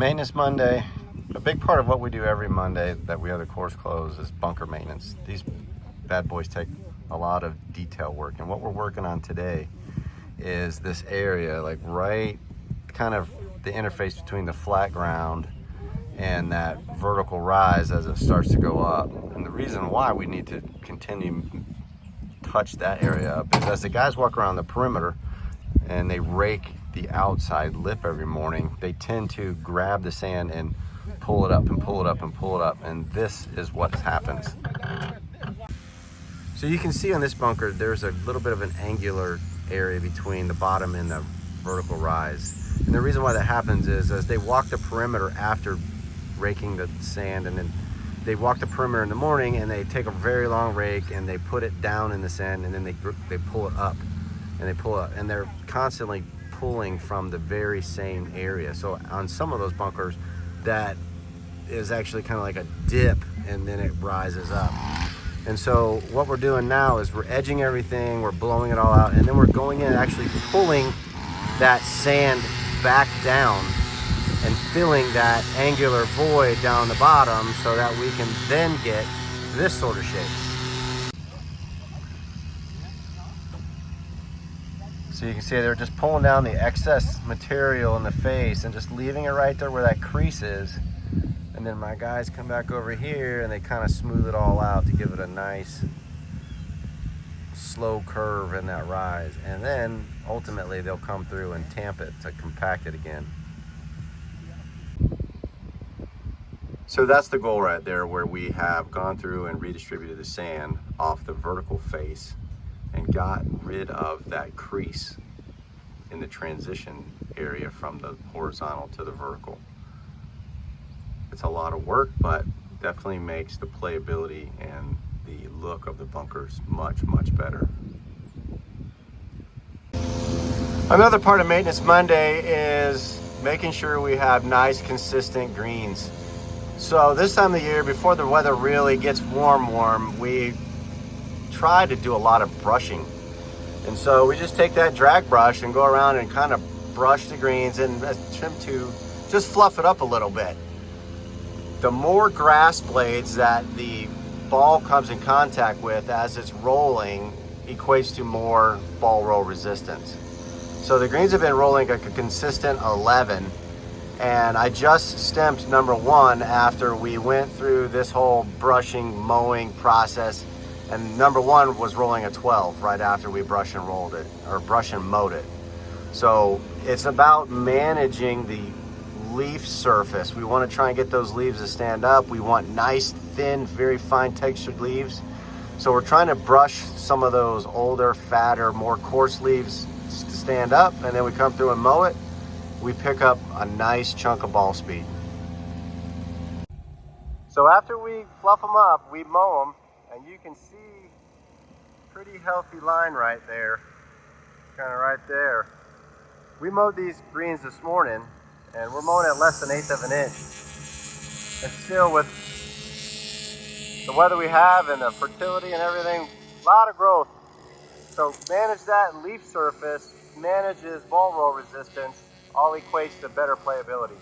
Maintenance Monday. A big part of what we do every Monday that we have the course closed is bunker maintenance. These bad boys take a lot of detail work, and what we're working on today is this area, like right kind of the interface between the flat ground and that vertical rise as it starts to go up. And the reason why we need to continue touch that area up is as the guys walk around the perimeter and they rake the outside lip every morning, they tend to grab the sand and pull it up and pull it up and pull it up, and this is what happens. So you can see on this bunker there's a little bit of an angular area between the bottom and the vertical rise, and the reason why that happens is as they walk the perimeter after raking the sand, and then they walk the perimeter in the morning and they take a very long rake and they put it down in the sand, and then they pull it up and they pull it up, and they're constantly pulling from the very same area. So on some of those bunkers that is actually kind of like a dip and then it rises up. And so what we're doing now is we're edging everything, we're blowing it all out, and then we're going in and actually pulling that sand back down and filling that angular void down the bottom so that we can then get this sort of shape. So you can see they're just pulling down the excess material in the face and just leaving it right there where that crease is. And then my guys come back over here and they kind of smooth it all out to give it a nice slow curve in that rise. And then ultimately they'll come through and tamp it to compact it again. So that's the goal right there, where we have gone through and redistributed the sand off the vertical face and got rid of that crease in the transition area from the horizontal to the vertical. It's a lot of work, but definitely makes the playability and the look of the bunkers much, much better. Another part of Maintenance Monday is making sure we have nice, consistent greens. So this time of the year, before the weather really gets warm, we try to do a lot of brushing. And so we just take that drag brush and go around and kind of brush the greens and attempt to just fluff it up a little bit. The more grass blades that the ball comes in contact with as it's rolling equates to more ball roll resistance. So the greens have been rolling like a consistent 11, and I just stamped number 1 after we went through this whole brushing, mowing process, and number 1 was rolling a 12 right after we brush and rolled it, or brush and mowed it. So it's about managing the leaf surface. We want to try and get those leaves to stand up. We want nice, thin, very fine textured leaves. So we're trying to brush some of those older, fatter, more coarse leaves to stand up, and then we come through and mow it. We pick up a nice chunk of ball speed. So after we fluff them up, we mow them, and you can see pretty healthy line right there, kind of right there. We mowed these greens this morning, and we're mowing at less than 1/8 of an inch. And still, with the weather we have and the fertility and everything, a lot of growth. So manage that leaf surface, manages ball roll resistance, all equates to better playability.